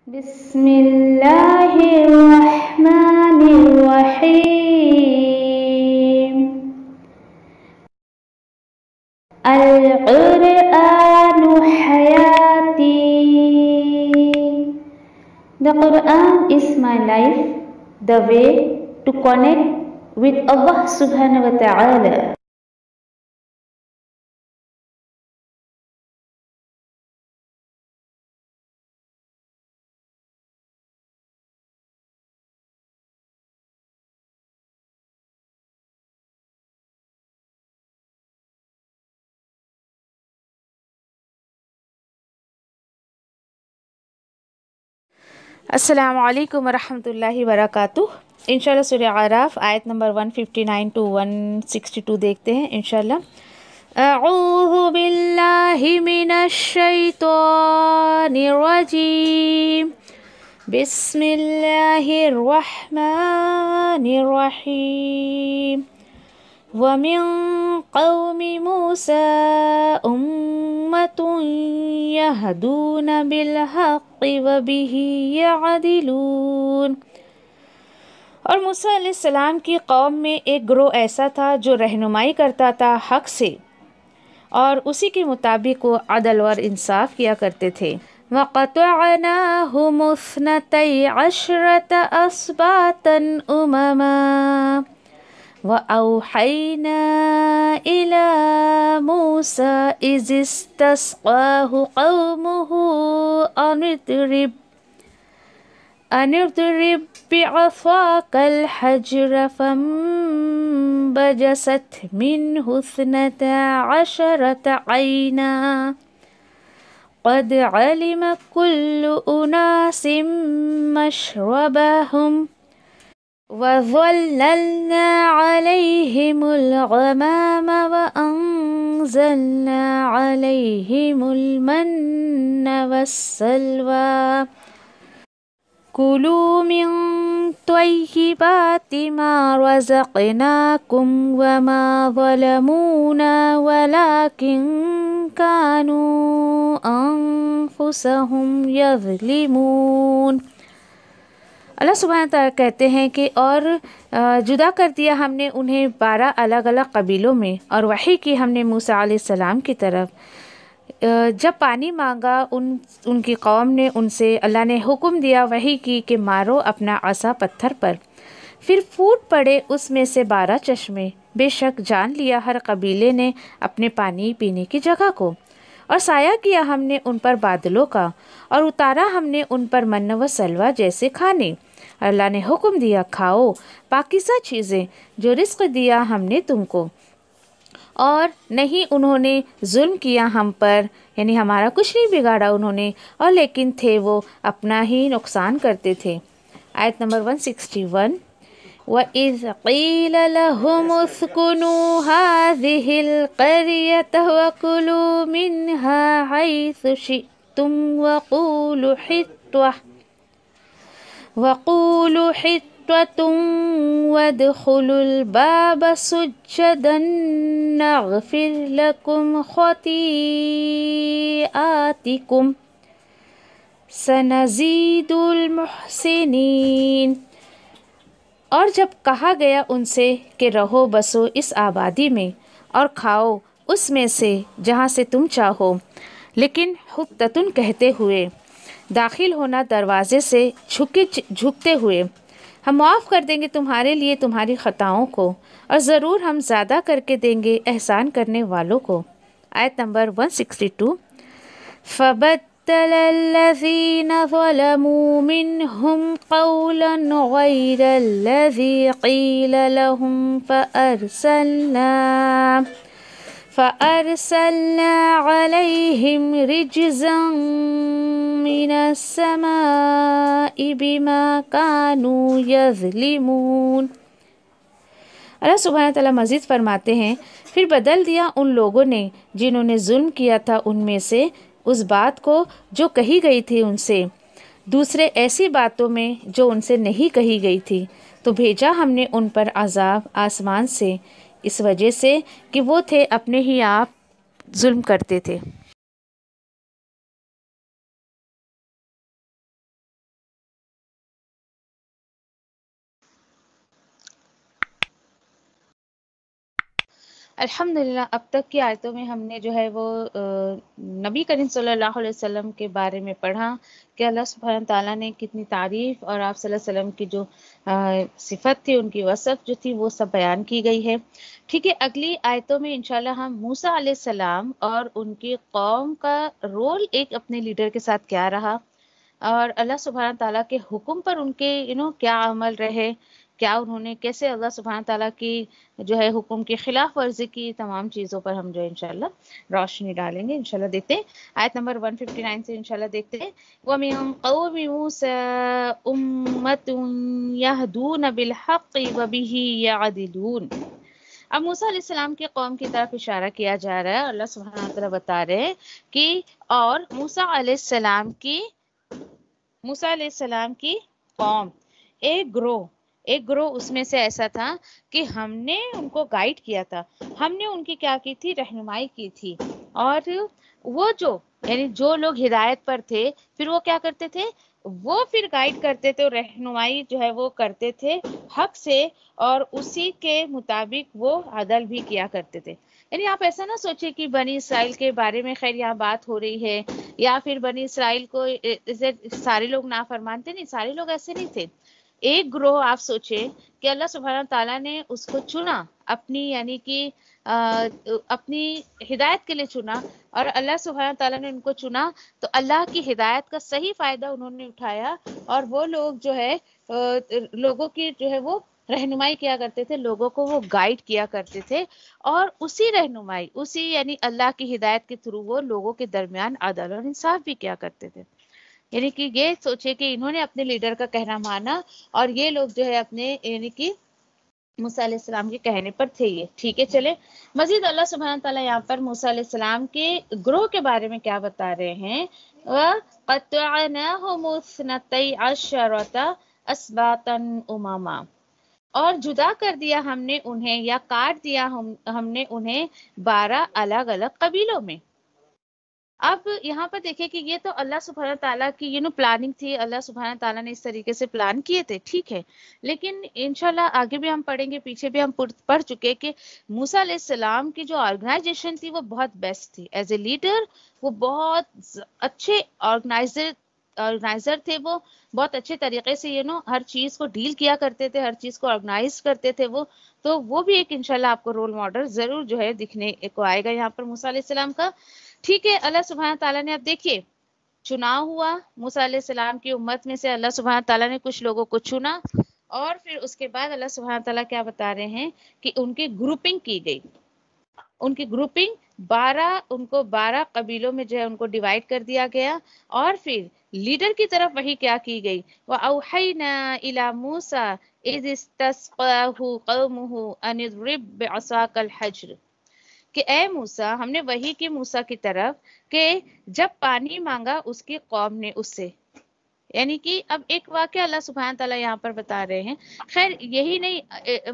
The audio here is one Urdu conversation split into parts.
بسم الله الرحمن الرحيم. القرآن حياتي. The Quran is my life, the way to connect with Allah subhanahu wa ta'ala. السلام علیکم ورحمۃ اللہ وبرکاتہ۔ انشاءاللہ سورہ اعراف آیت نمبر 159 to 162 دیکھتے ہیں انشاءاللہ۔ اعوذ باللہ من الشیطان الرجیم، بسم اللہ الرحمن الرحیم۔ وَمِن قَوْمِ مُوسَىٰ أُمَّةٌ يَهْدُونَ بِالْحَقِّ وَبِهِ يَعْدِلُونَ۔ اور موسیٰ علیہ السلام کی قوم میں ایک گروہ ایسا تھا جو رہنمائی کرتا تھا حق سے اور اسی کے مطابق وہ عدل اور انصاف کیا کرتے تھے۔ وَقَطَعْنَاهُمُ اثْنَتَيْ عَشْرَةَ أَسْبَاطًا أُمَمًا وَأَوْحَيْنَا إِلَى مُوسَىٰ إِذِ اسْتَسْقَاهُ قَوْمُهُ أَنِ اضْرِب بِّعَصَاكَ الْحَجَرَ فَانبَجَسَتْ مِنْهُ اثْنَتَا عَشْرَةَ عَيْنًا قَدْ عَلِمَ كُلُّ أُنَاسٍ مَّشْرَبَهُمْ وَظَلَّلْنَا عَلَيْهِمُ الْغَمَامَ وَأَنزَلْنَا عَلَيْهِمُ الْمَنَّ وَالسَّلْوَىٰ كُلُوا مِن طَيِّبَاتِ مَا رَزَقْنَاكُمْ وَمَا ظَلَمُونَا وَلَٰكِن كَانُوا أَنفُسَهُمْ يَظْلِمُونَ۔ اللہ سبحانہ تعالیٰ کہتے ہیں کہ اور جدا کر دیا ہم نے انہیں 12 الگ الگ قبیلوں میں، اور وحی کی ہم نے موسیٰ علیہ السلام کی طرف۔ جب پانی مانگا ان کی قوم نے ان سے، اللہ نے حکم دیا وحی کی کہ مارو اپنا عصا پتھر پر، پھر پھوٹ پڑے اس میں سے 12 چشمے۔ بے شک جان لیا ہر قبیلے نے اپنے پانی پینے کی جگہ کو، اور سایہ کیا ہم نے ان پر بادلوں کا، اور اتارا ہم نے ان پر من و سلوہ جیسے کھانے۔ اللہ نے حکم دیا کھاؤ پاکیزہ چیزیں جو رزق دیا ہم نے تم کو، اور نہیں انہوں نے ظلم کیا ہم پر، یعنی ہمارا کچھ نہیں بگاڑا انہوں نے، اور لیکن تھے وہ اپنا ہی نقصان کرتے تھے۔ آیت نمبر 161۔ وَإِذْ قِيلَ لَهُمُ اسْكُنُوا هَٰذِهِ الْقَرْيَةَ وَكُلُوا مِنْهَا حَيْثُ شِئْتُمْ وَقُولُوا حِطَّةٌ وَادْخُلُوا الْبَابَ سُجَّدًا نَّغْفِرْ لَكُمْ خَطِيئَاتِكُمْ سَنَزِيدُ الْمُحْسِنِينَ۔ اور جب کہا گیا ان سے کہ رہو بسو اس آبادی میں اور کھاؤ اس میں سے جہاں سے تم چاہو، لیکن حطتن کہتے ہوئے، داخل ہونا دروازے سے جھکتے ہوئے، ہم معاف کر دیں گے تمہارے لیے تمہاری خطاؤں کو، اور ضرور ہم زیادہ کر کے دیں گے احسان کرنے والوں کو۔ آیت نمبر 162۔ فَبَدَّلَ الَّذِينَ ظَلَمُوا مِنْهُمْ قَوْلًا غَيْرَ الَّذِي قِيلَ لَهُمْ فَأَرْسَلْنَا عَلَيْهِمْ رِجْزًا مِّنَ السَّمَاءِ بِمَا كَانُوا يَظْلِمُونَ۔ اللہ سبحانہ تعالیٰ مزید فرماتے ہیں، پھر بدل دیا ان لوگوں نے جنہوں نے ظلم کیا تھا ان میں سے اس بات کو جو کہی گئی تھی ان سے، دوسرے ایسی باتوں میں جو ان سے نہیں کہی گئی تھی، تو بھیجا ہم نے ان پر عذاب آسمان سے، اس وجہ سے کہ وہ تھے اپنے ہی آپ ظلم کرتے تھے۔ الحمدللہ اب تک کی آیتوں میں ہم نے جو ہے وہ نبی کریم صلی اللہ علیہ وسلم کے بارے میں پڑھا کہ اللہ سبحانہ تعالیٰ نے کتنی تعریف اور آپ صلی اللہ علیہ وسلم کی جو صفت تھی، ان کی وصف جو تھی وہ سب بیان کی گئی ہے. ٹھیک ہے، اگلی آیتوں میں انشاءاللہ ہم موسیٰ علیہ السلام اور ان کی قوم کا رول ایک اپنے لیڈر کے ساتھ کیا رہا، اور اللہ سبحانہ تعالیٰ کے حکم پر ان کے کیا عمل رہے، کیا انہوں نے کیسے اللہ سبحانہ تعالیٰ کی جو ہے حکم کی خلاف ورزی کی، تمام چیزوں پر ہم جو انشاءاللہ روشنی ڈالیں گے. انشاءاللہ دیکھتے ہیں آیت نمبر 159 سے انشاءاللہ دیکھتے ہیں. وَمِن قَوْمِ مُوسَىٰ أُمَّةٌ يَهْدُونَ بِالْحَقِّ وَبِهِ يَعْدِلُونَ. اب موسیٰ علیہ السلام کی قوم کی طرف اشارہ کیا جا رہا ہے. اللہ سبحانہ تعالیٰ بتا رہے ہیں کہ اور موسیٰ علیہ السلام کی قوم ایک گروہ اس میں سے ایسا تھا کہ ہم نے ان کو گائیڈ کیا تھا، ہم نے ان کی کیا کی تھی، رہنمائی کی تھی. اور وہ یعنی جو لوگ ہدایت پر تھے پھر وہ کیا کرتے تھے، وہ پھر گائیڈ کرتے تھے، رہنمائی جو ہے وہ کرتے تھے حق سے، اور اسی کے مطابق وہ عدل بھی کیا کرتے تھے. یعنی آپ ایسا نہ سوچیں کہ بنی اسرائیل کے بارے میں خیر یہاں بات ہو رہی ہے، یا پھر بنی اسرائیل کو سارے لوگ نافرمان تھے، نہیں، سارے لوگ ایسے نہیں تھے. ایک گروہ آپ سوچیں کہ اللہ سبحانہ تعالیٰ نے اس کو چنا اپنی، یعنی کہ اپنی ہدایت کے لیے چنا، اور اللہ سبحانہ تعالیٰ نے ان کو چنا تو اللہ کی ہدایت کا صحیح فائدہ انہوں نے اٹھایا، اور وہ لوگ جو ہے لوگوں کی جو ہے وہ رہنمائی کیا کرتے تھے، لوگوں کو وہ گائیڈ کیا کرتے تھے، اور اسی رہنمائی، اسی یعنی اللہ کی ہدایت کے تھرو وہ لوگوں کے درمیان عدل اور انصاف بھی کیا کرتے تھے. یعنی کہ یہ سوچے کہ انہوں نے اپنے لیڈر کا کہنا مانا، اور یہ لوگ جو ہے اپنے یعنی کہ موسیٰ علیہ السلام کے کہنے پر تھے یہ. ٹھیک ہے، چلے مزید اللہ سبحانہ تعالیٰ یہاں پر موسیٰ علیہ السلام کے گروہ کے بارے میں کیا بتا رہے ہیں. وَقَطَّعْنَاهُمُ اثْنَتَيْ عَشَرَةَ أَسْبَاطًا أُمَمًا، اور جدا کر دیا ہم نے انہیں، یا کاٹ دیا ہم نے انہیں 12 الگ الگ قبیلوں میں. اب یہاں پر دیکھیں کہ یہ تو اللہ سبحانہ تعالیٰ کی پلاننگ تھی، اللہ سبحانہ تعالیٰ نے اس طریقے سے پلان کیے تھے. ٹھیک ہے، لیکن انشاءاللہ آگے بھی ہم پڑھیں گے، پیچھے بھی ہم پڑھ چکے کہ موسیٰ علیہ السلام کی جو آرگنائزیشن تھی وہ بہت بیسٹ تھی. ایز اے لیڈر وہ بہت اچھے آرگنائزر تھے، وہ بہت اچھے طریقے سے ہر چیز کو ڈیل کیا کرتے تھے، ہر چیز کو آرگنائز کرتے تھے وہ. تو وہ بھی ایک انشاءاللہ آپ کو رول ماڈل ضرور جو ہے دکھنے کو آئے گا یہاں پر موسیٰ علیہ السلام کا. ٹھیک ہے، اللہ سبحانہ تعالیٰ نے اب دیکھیے چناؤ ہوا موسیٰ علیہ السلام کی امت میں سے، اللہ سبحانہ تعالیٰ نے کچھ لوگوں کو چنا، اور پھر اس کے بعد اللہ سبحانہ تعالیٰ کیا بتا رہے ہیں کہ ان کی گروپنگ کی گئی. ان کی گروپنگ 12 قبیلوں میں جو ہے ان کو ڈیوائیڈ کر دیا گیا، اور پھر لیڈر کی طرف وہی کیا کی گئی. وَأَوْحَيْنَا إِلَى مُوسَىٰ إِذِ اسْتَسْقَاهُ قَوْمُهُ أَنِ اضْرِب بِّعَصَاكَ الْحَجْرَ، کہ اے موسیٰ، ہم نے وحی کی موسیٰ کی طرف کہ جب پانی مانگا اس کی قوم نے اس سے. یعنی کہ اب ایک واقعہ اللہ سبحانہ تعالیٰ یہاں پر بتا رہے ہیں. خیر یہی نہیں،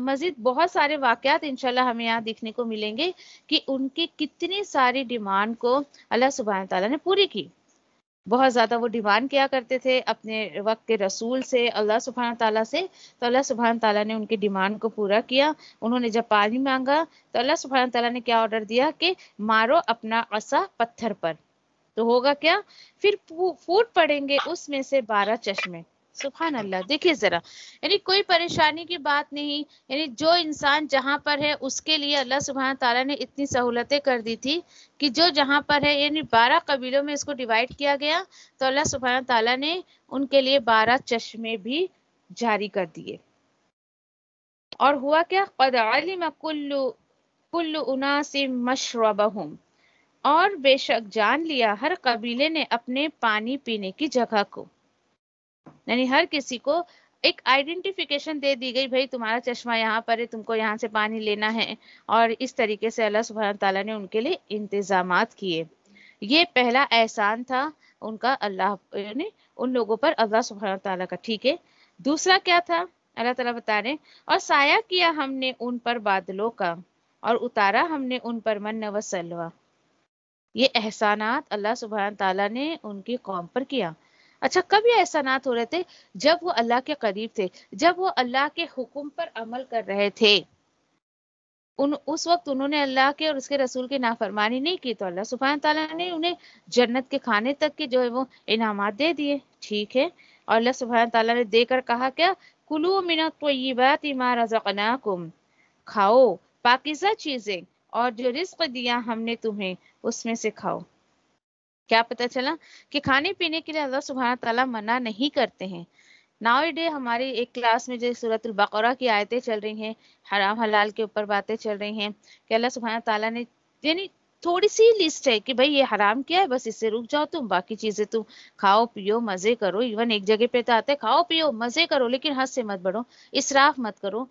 مزید بہت سارے واقعات انشاءاللہ ہمیں یہاں دیکھنے کو ملیں گے کہ ان کی کتنی ساری ڈیمانڈ کو اللہ سبحانہ تعالیٰ نے پوری کی. بہت زیادہ وہ ڈیمانڈ کیا کرتے تھے اپنے وقت کے رسول سے، اللہ سبحانہ تعالیٰ سے، تو اللہ سبحانہ تعالیٰ نے ان کی ڈیمانڈ کو پورا کیا. انہوں نے جب پانی مانگا تو اللہ سبحانہ تعالیٰ نے کیا آرڈر دیا کہ مارو اپنا عصا پتھر پر، تو ہوگا کیا، پھر پھوٹ پڑیں گے اس میں سے 12 چشمے. سبحان اللہ، دیکھیے ذرا، یعنی کوئی پریشانی کی بات نہیں. یعنی جو انسان جہاں پر ہے اس کے لیے اللہ سبحانہ تعالیٰ نے اتنی سہولتیں کر دی تھی کہ جو جہاں پر ہے، یعنی 12 قبیلوں میں اس کو ڈیوائیڈ کیا گیا، تو اللہ سبحانہ تعالیٰ نے ان کے لیے 12 چشمے بھی جاری کر دیے. اور ہوا کیا، قد علم کل اناس مشربہم، اور بے شک جان لیا ہر قبیلے نے اپنے پانی پینے کی جگہ کو. یعنی ہر کسی کو ایک آئیڈینٹیفیکیشن دے دی گئی، بھئی تمہارا چشمہ یہاں پر ہے، تم کو یہاں سے پانی لینا ہے، اور اس طریقے سے اللہ سبحانہ تعالیٰ نے ان کے لیے انتظامات کیے. یہ پہلا احسان تھا ان کا اللہ، یعنی ان لوگوں پر اللہ سبحانہ تعالیٰ کا. ٹھیک ہے، دوسرا کیا تھا، اللہ تعالیٰ بتا رہے ہیں اور سایہ کیا ہم نے ان پر بادلوں کا، اور اتارا ہم نے ان پر من و سلوہ. یہ احسانات اللہ سبحانہ تعالیٰ نے ان کی قوم پر کیا. اچھا، کب یہ احسانات ہو رہے تھے؟ جب وہ اللہ کے قریب تھے، جب وہ اللہ کے حکم پر عمل کر رہے تھے. اس وقت انہوں نے اللہ کے اور اس کے رسول کی نافرمانی نہیں کی تو اللہ سبحانہ تعالیٰ نے انہیں جنت کے کھانے تک کے جو ہے وہ انعامات دے دیے. ٹھیک ہے. اور اللہ سبحانہ تعالیٰ نے دے کر کہا کیا؟ کلوا من الطیبات ما رزقناکم، کھاؤ پاکیزہ چیزیں اور جو رزق دیا ہم نے تمہیں اس میں سے کھاؤ. کیا پتہ چلا کہ کھانے پینے کے لیے اللہ سبحانہ تعالیٰ منع نہیں کرتے ہیں. ناؤ ڈے ہماری ایک کلاس میں جو سورۃ البقرہ کی آیتیں چل رہی ہیں، حرام حلال کے اوپر باتیں چل رہی ہیں کہ اللہ سبحانہ تعالیٰ نے یعنی تھوڑی سی لسٹ ہے کہ بھئی یہ حرام کیا ہے، بس اس سے رک جاؤ، تم باقی چیزیں تم کھاؤ پیو مزے کرو. ایون ایک جگہ پہ تو آتا ہے کھاؤ پیو مزے کرو لیکن حد سے مت بڑھو، اسراف مت کرو،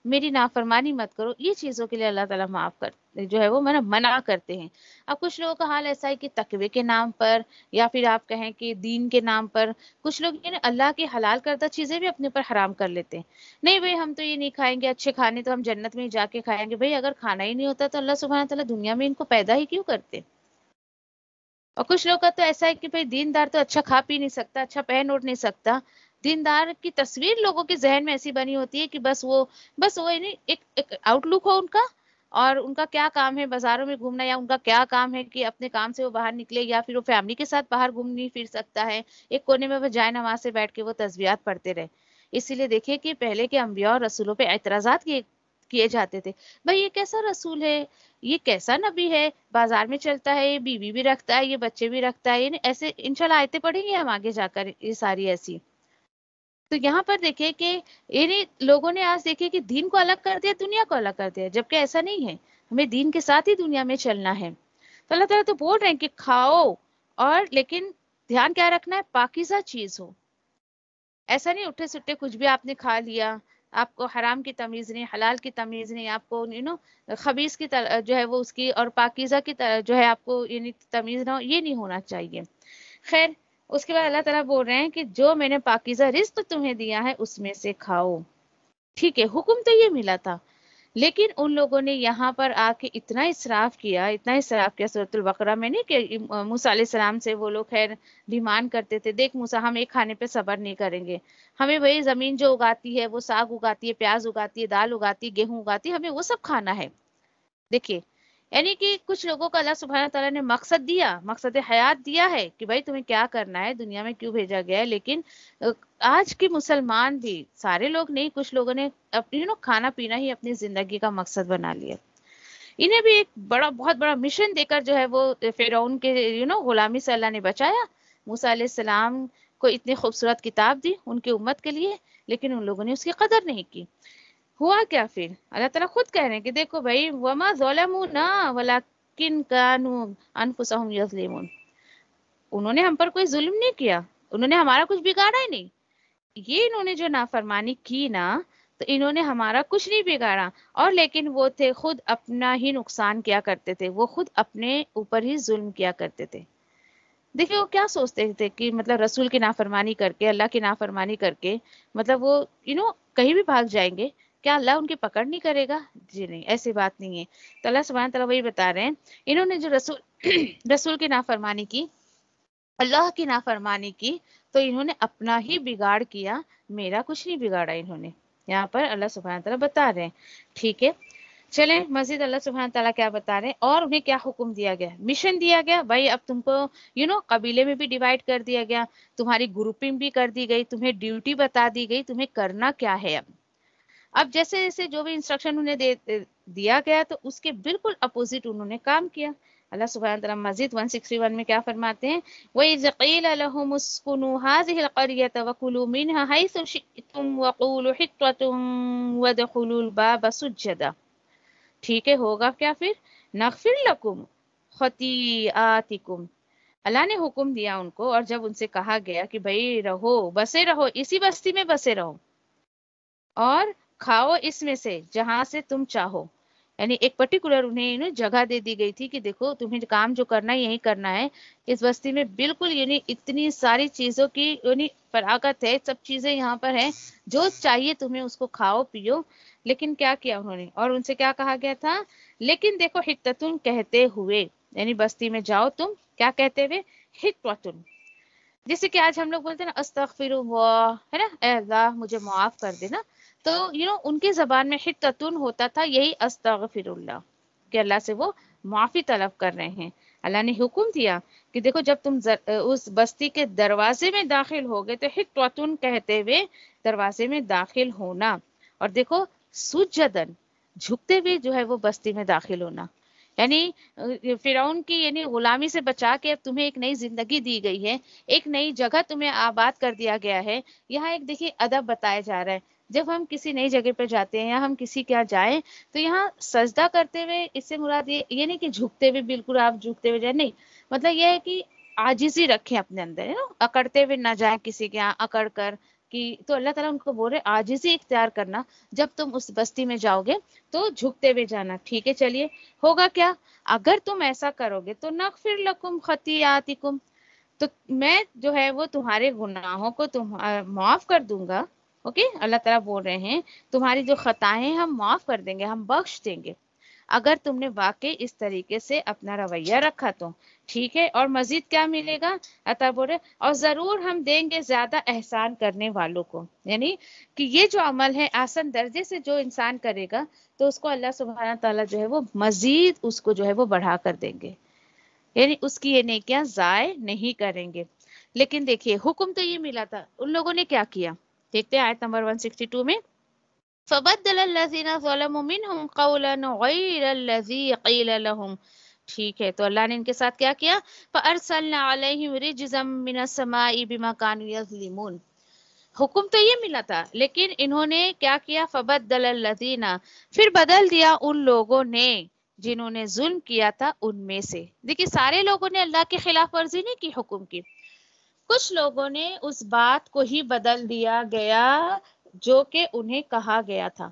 میری نافرمانی مت کرو. یہ چیزوں کے لیے اللہ تعالیٰ معاف کر جو ہے وہ منع کرتے ہیں. اب کچھ لوگوں کا حال ایسا ہے کہ تقوی کے نام پر یا پھر آپ کہیں کہ دین کے نام پر کچھ لوگ اللہ کی حلال کردہ چیزیں بھی اپنے پر حرام کر لیتے ہیں. نہیں بھئی ہم تو یہ نہیں کھائیں گے، اچھے کھانے تو ہم جنت میں ہی جا کے کھائیں گے. بھئی اگر کھانا ہی نہیں ہوتا تو اللہ سبحانہ تعالیٰ دنیا میں ان کو پیدا ہی کیوں کرتے؟ اور کچھ لوگ کا تو ایسا ہے کہ بھئی دیندار تو اچھا کھا پی نہیں سکتا، اچھا پہن اوڑھ نہیں سکتا. دیندار کی تصویر لوگوں کے ذہن میں ایسی بنی ہوتی ہے کہ بس وہ یعنی ایک آؤٹ لک ہو ان کا، اور ان کا کیا کام ہے بازاروں میں گھومنا، یا ان کا کیا کام ہے کہ اپنے کام سے وہ باہر نکلے، یا پھر وہ فیملی کے ساتھ باہر گھوم نہیں پھر سکتا ہے، ایک کونے میں وہ جائے نماز سے بیٹھ کے وہ تسبیحات پڑھتے رہے. اسی لیے دیکھیے کہ پہلے کے انبیاء اور رسولوں پہ اعتراضات کیے جاتے تھے. بھئی یہ کیسا رسول ہے، یہ کیسا نبی ہے، بازار میں چلتا ہے، یہ بیوی بھی رکھتا ہے، یہ بچے بھی رکھتا ہے. ایسے انشاءاللہ آیتیں پڑھیں گے ہم آگے جا کر یہ ساری ایسی. تو یہاں پر دیکھیں کہ لوگوں نے آج دیکھیں کہ دین کو الگ کر دیا، دنیا کو الگ کر دیا، جبکہ ایسا نہیں ہے. ہمیں دین کے ساتھ ہی دنیا میں چلنا ہے. تو اللہ تعالیٰ تو بول رہے ہیں کہ کھاؤ، اور لیکن دھیان کیا رکھنا ہے، پاکیزہ چیز ہو. ایسا نہیں اٹھے سٹے کچھ بھی آپ نے کھا لیا، آپ کو حرام کی تمیز نہیں، حلال کی تمیز نہیں، آپ کو خبیث کی جو ہے وہ اس کی اور پاکیزہ کی جو ہے آپ کو تمیز نہ ہو. یہ نہیں ہونا چاہیے. خیر اس کے بعد اللہ تعالیٰ بول رہے ہیں کہ جو میں نے پاکیزہ رزق تمہیں دیا ہے اس میں سے کھاؤ. ٹھیک ہے، حکم تو یہ ملا تھا، لیکن ان لوگوں نے یہاں پر آ کے اتنا اسراف کیا سورۃ البقرہ میں. نہیں کہ موسیٰ علیہ السلام سے وہ لوگ خیر ڈیمانڈ کرتے تھے، دیکھ موسیٰ ہم ایک کھانے پہ صبر نہیں کریں گے، ہمیں وہی زمین جو اگاتی ہے وہ ساگ اگاتی ہے، پیاز اگاتی ہے، دال اگاتی ہے، گیہوں اگاتی ہے، ہمیں وہ سب کھانا ہے. دیکھیے یعنی کہ کچھ لوگوں کو اللہ سبحانہ تعالیٰ نے مقصد حیات دیا ہے کہ بھائی تمہیں کیا کرنا ہے، دنیا میں کیوں بھیجا گیا ہے. لیکن آج کے مسلمان بھی، سارے لوگ نہیں، کچھ لوگوں نے کھانا پینا ہی اپنی زندگی کا مقصد بنا لیا. انہیں بھی ایک بہت بڑا مشن دے کر جو ہے وہ فرعون کے غلامی سے اللہ نے بچایا. موسیٰ علیہ السلام کو اتنی خوبصورت کتاب دی ان کی امت کے لیے، لیکن ان لوگوں نے اس کی قدر نہیں کی. ہوا کیا پھر؟ اللہ تعالیٰ خود کہہ رہے ہیں کہ دیکھو بھائی وما ظلمونا ولکن کانوا انفسهم یظلمون. انہوں نے ہم پر کوئی ظلم نہیں کیا، انہوں نے ہمارا کچھ بگاڑا ہی نہیں. یہ انہوں نے جو نافرمانی کی نا، تو انہوں نے ہمارا کچھ نہیں بگاڑا، اور لیکن وہ تھے خود اپنا ہی نقصان کیا کرتے تھے، وہ خود اپنے اوپر ہی ظلم کیا کرتے تھے. دیکھیں وہ کیا سوچتے تھے کہ مطلب رسول کی نافرمانی کر کے، اللہ کی نافرمانی کر کے مطلب وہ کہیں بھی بھاگ جائیں گے، کیا اللہ ان کی پکڑ نہیں کرے گا؟ جی نہیں، ایسی بات نہیں ہے. تو اللہ سبحانہ تعالیٰ وہی بتا رہے ہیں، انہوں نے جو رسول کی نافرمانی کی، اللہ کی نافرمانی کی، تو انہوں نے اپنا ہی بگاڑ کیا، میرا کچھ نہیں بگاڑا انہوں نے. یہاں پر اللہ سبحانہ تعالیٰ بتا رہے ہیں. ٹھیک ہے، چلیں مزید اللہ سبحانہ تعالیٰ کیا بتا رہے ہیں، اور انہیں کیا حکم دیا گیا، مشن دیا گیا. بھائی اب تم کو قبیلے میں بھی ڈیوائیڈ کر دیا گیا، تمہاری گروپنگ بھی کر دی گئی، تمہیں ڈیوٹی بتا دی گئی، تمہیں کرنا کیا ہے. اب جیسے جیسے جو بھی انسٹرکشن انہیں دیا گیا تو اس کے بالکل اپوزٹ انہوں نے کام کیا. اللہ سبحانہ تعالیٰ مزید 161 میں کیا فرماتے ہیں، وَإِذْ قِيلَ لَهُمُ اسْكُنُوا هَٰذِهِ الْقَرْيَةَ وَكُلُوا مِنْهَا حَيْثُ شِئْتُمْ وَقُولُوا حِطَّةٌ وَادْخُلُوا الْبَابَ سُجَّدًا. ٹھیک ہے، ہوگا کیا پھر، نغفر لکم خطیئاتکم. اللہ نے حکم دیا ان کو، اور جب ان سے کہا گیا کہ بھئی رہو، بسے رہو، اسی بستی میں بسے رہو، اور کھاؤ اس میں سے جہاں سے تم چاہو. یعنی ایک پرٹیکولر انہیں جگہ دے دی گئی تھی کہ دیکھو تمہیں کام جو کرنا ہے یہی کرنا ہے. اس بستی میں بالکل اتنی ساری چیزوں کی فراغت ہے، سب چیزیں یہاں پر ہیں، جو چاہیے تمہیں اس کو کھاؤ پیو. لیکن کیا کیا انہوں نے، اور ان سے کیا کہا گیا تھا، لیکن دیکھو حتتن کہتے ہوئے، یعنی بستی میں جاؤ تم کیا کہتے ہوئے، حتتن. جیسے کہ آج ہم لوگ بولتے ہیں نا استغفر اللہ، ہے نا، اے اللہ مجھے معاف کر دینا. تو ان کی زبان میں حتتن ہوتا تھا یہی استغفر اللہ، کہ اللہ سے وہ معافی طلب کر رہے ہیں۔ اللہ نے حکم دیا کہ دیکھو جب تم اس بستی کے دروازے میں داخل ہوگے تو حتتن کہتے ہوئے دروازے میں داخل ہونا، اور دیکھو سجدن جھکتے ہوئے جو ہے وہ بستی میں داخل ہونا، یعنی فرعون کی یعنی غلامی سے بچا کے اب تمہیں ایک نئی زندگی دی گئی ہے، ایک نئی جگہ تمہیں آباد کر دیا گیا ہے۔ یہاں ایک دیکھیے ادب بتایا جا رہا ہے، جب ہم کسی نئی جگہ پہ جاتے ہیں یا ہم کسی کے یہاں جائیں تو یہاں سجدہ کرتے ہوئے، اس سے مراد یہ نہیں کہ جھکتے ہوئے بالکل آپ جھکتے ہوئے جائیں، نہیں، مطلب یہ ہے کہ عاجزی رکھیں اپنے اندر، اکڑتے ہوئے نہ جائیں کسی کے یہاں اکڑ کر کہ، تو اللہ تعالیٰ ان کو بول رہے عاجزی اختیار کرنا، جب تم اس بستی میں جاؤ گے تو جھکتے ہوئے جانا، ٹھیک ہے؟ چلیے ہوگا کیا اگر تم ایسا کرو گے تو نغفر لکم خطیئاتکم، تو میں جو ہے وہ تمہارے گناہوں کو معاف کر دوں گا۔ اوکے، اللہ تعالیٰ بول رہے ہیں تمہاری جو خطائیں ہم معاف کر دیں گے، ہم بخش دیں گے اگر تم نے واقعی اس طریقے سے اپنا رویہ رکھا تو، ٹھیک ہے؟ اور مزید کیا ملے گا؟ اللہ بول رہے اور ضرور ہم دیں گے زیادہ احسان کرنے والوں کو، یعنی کہ یہ جو عمل ہے آسان درجے سے جو انسان کرے گا تو اس کو اللہ سبحانہ تعالیٰ جو ہے وہ مزید اس کو جو ہے وہ بڑھا کر دیں گے، یعنی اس کی یہ نیکیاں ضائع نہیں کریں گے۔ لیکن دیکھیے حکم تو یہ ملا تھا، ان لوگوں نے کیا کیا؟ دیکھتے ہیں آیت نمبر 162 میں، فَبَدَّلَ الَّذِينَ ظَلَمُوا مِنْهُمْ قَوْلًا غَيْرَ الَّذِي قِيلَ لَهُمْ، ٹھیک ہے؟ تو اللہ نے ان کے ساتھ کیا کیا؟ فَأَرْسَلْنَا عَلَيْهِمْ رِجْزًا مِّنَ السَّمَاءِ بِمَا كَانُوا يَظْلِمُونَ، حکم تو یہ ملا تھا لیکن انہوں نے کیا کیا؟ فَبَدَّلَ الَّذِينَ، پھر بدل دیا ان لوگوں نے جنہوں نے ظلم کیا تھا ان میں سے۔ دیکھیے سارے لوگوں نے اللہ کی خلاف ورزی نہیں کی حکم کی، کچھ لوگوں نے اس بات کو ہی بدل دیا گیا جو کہ انہیں کہا گیا تھا،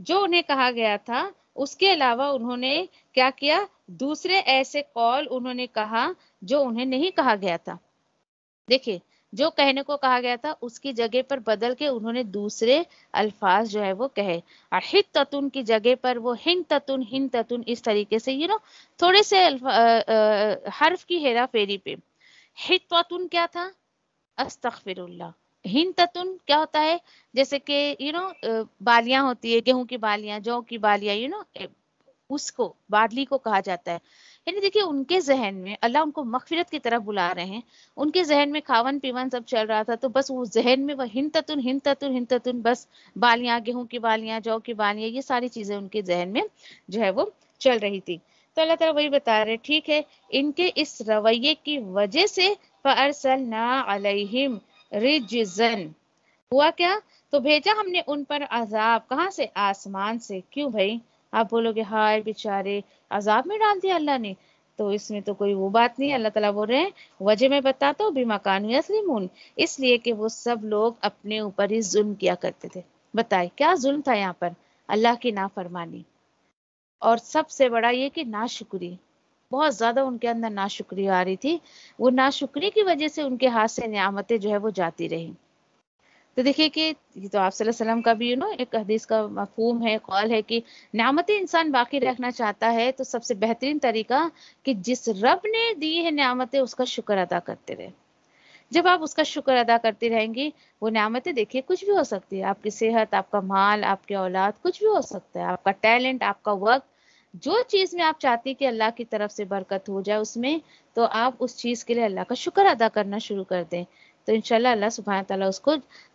جو انہیں کہا گیا تھا، اس کے علاوہ انہوں نے کیا کیا؟ دوسرے ایسے قول انہوں نے کہا جو انہیں نہیں کہا گیا تھا۔ دیکھیں جو کہنے کو کہا گیا تھا اس کی جگہ پر بدل کے انہوں نے دوسرے الفاظ جو ہے وہ کہے، اور حتتن کی جگہ پر وہ ہنتتن ہنتتن، اس طریقے سے تھوڑے سے حرف کی ہیرا پھیری پہ۔ حتتن کیا تھا؟ استغفر اللہ۔ ہنتتن کیا ہوتا ہے؟ جیسے کہ بالیاں ہوتی ہے، گیہوں کی بالیاں، جو کی بالیاں، اس کو بادلی کو کہا جاتا ہے۔ یعنی دیکھیے ان کے ذہن میں اللہ ان کو مغفرت کی طرف بلا رہے ہیں، ان کے ذہن میں کھاون پیون سب چل رہا تھا، تو بس وہ ذہن میں وہ ہنتتن ہنتتن ہنتتن، بس بالیاں، گیہوں کی بالیاں، جو کی بالیاں، یہ ساری چیزیں ان کے ذہن میں جو ہے وہ چل رہی تھی۔ تو اللہ تعالیٰ وہی بتا رہے، ٹھیک ہے، ان کے اس رویے کی وجہ سے فَأَرْسَلْنَا عَلَيْهِمْ رِجْزًا، ہوا کیا؟ تو بھیجا ہم نے ان پر عذاب، کہاں سے؟ آسمان سے۔ کیوں بھائی؟ آپ بولو گے ہائے بیچارے عذاب میں ڈال دیا اللہ نے، تو اس میں تو کوئی وہ بات نہیں، اللہ تعالیٰ بول رہے ہیں وجہ میں بتاتا ہوں، بما کانوا یظلمون، اس لیے کہ وہ سب لوگ اپنے اوپر ہی ظلم کیا کرتے تھے۔ بتائے کیا ظلم تھا یہاں پر؟ اللہ کی نافرمانی، اور سب سے بڑا یہ کہ ناشکری، بہت زیادہ ان کے اندر ناشکری آ رہی تھی، وہ ناشکری کی وجہ سے ان کے ہاتھ سے نعمتیں جو ہے وہ جاتی رہیں۔ تو دیکھیے کہ یہ تو آپ صلی اللہ علیہ وسلم کا بھی ایک حدیث کا مفہوم ہے، قول ہے کہ نعمتیں انسان باقی رکھنا چاہتا ہے تو سب سے بہترین طریقہ کہ جس رب نے دی ہے نعمتیں اس کا شکر ادا کرتے رہے۔ جب آپ اس کا شکر ادا کرتی رہیں گی، وہ نعمتیں دیکھیے کچھ بھی ہو سکتی ہے، آپ کی صحت، آپ کا مال، آپ کی اولاد، کچھ بھی ہو سکتا ہے، آپ کا ٹیلنٹ، آپ کا وقت، جو چیز میں آپ چاہتی کہ اللہ کی طرف سے برکت ہو جائے اس میں، تو آپ اس چیز کے لیے اللہ کا شکر ادا کرنا شروع کر دیں، تو انشاءاللہ اللہ سبحانہ تعالیٰ اس کو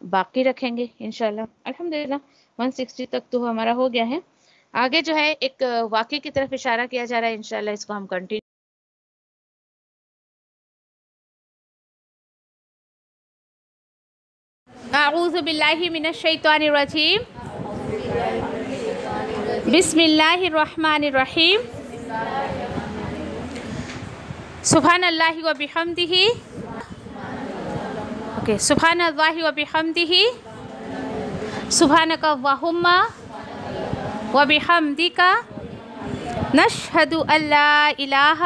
باقی رکھیں گے انشاءاللہ۔ الحمدللہ 160 تک تو ہمارا ہو گیا ہے، آگے جو ہے ایک واقعے کی طرف اشارہ کیا جا رہا ہے، انشاءاللہ اس کو ہم کنٹینیو۔ اعوذ باللہ من الشیطان الرجیم، بسم اللہ الرحمن الرحیم، سبحان اللہ و بحمدہ، سبحان اللہ و بحمدہ، سبحانک اللہم و بحمدک، نشہد ان لا الہ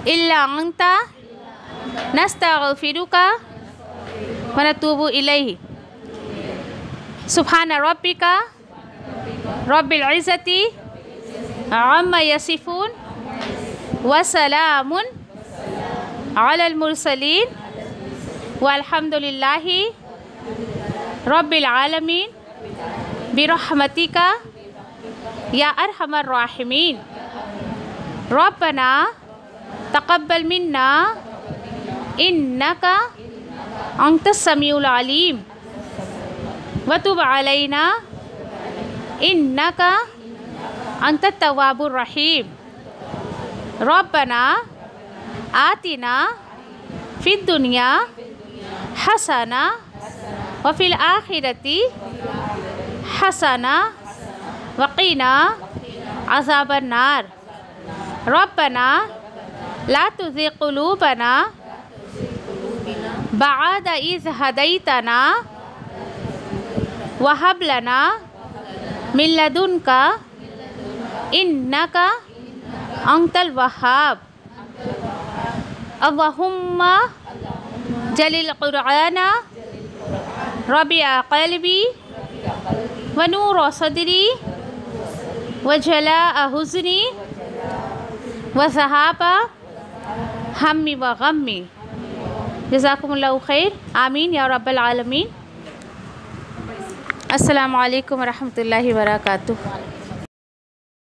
الا انت، نستغفرک و نتوب الیہ، سبحان ربک رب العزت عما یصفون وسلام علی المرسلین والحمد للہ رب العالمین برحمتک یا ارحم الراحمین. ربنا تقبل منا انک انت السمیع العلیم وتب علینا انک انت التواب الرحیم. ربنا آتنا فی الدنیا حسنہ وفی الآخرۃ حسنہ وقنا عذاب النار. ربنا لا تزغ قلوبنا بعد إذ هديتنا وهب لنا من لدنك إنك أنت الوهاب. اللهم جل القرآن ربيع قلبي ونور صدري وجلاء حزني وذهاب همي وغمي. جزاکم اللہ خیر. آمین یا رب العالمین. السلام علیکم ورحمۃ اللہ وبرکاتہ.